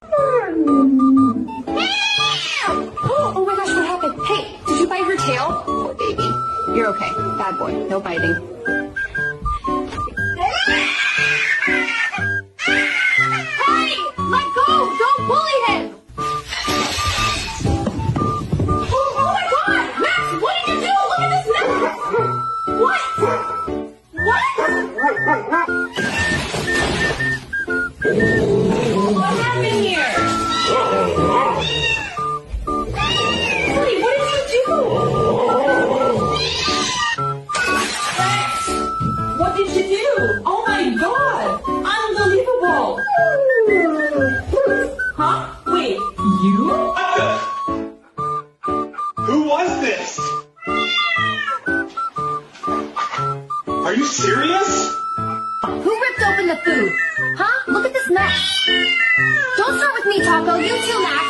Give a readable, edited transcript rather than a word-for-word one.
Oh my gosh, what happened? Hey, did you bite her tail? Poor baby. You're okay. Bad boy. No biting. Hey! Let go! Don't bully him! Oh my god! Max, what did you do? Look at this mess! What? What happened here? Buddy, what did you do? What did you do? Oh my god! Unbelievable! Huh? Wait, you? What the? Who was this? Are you serious? Who ripped open the food? Huh? Look at this mess. Don't start with me, Taco. You too, Max.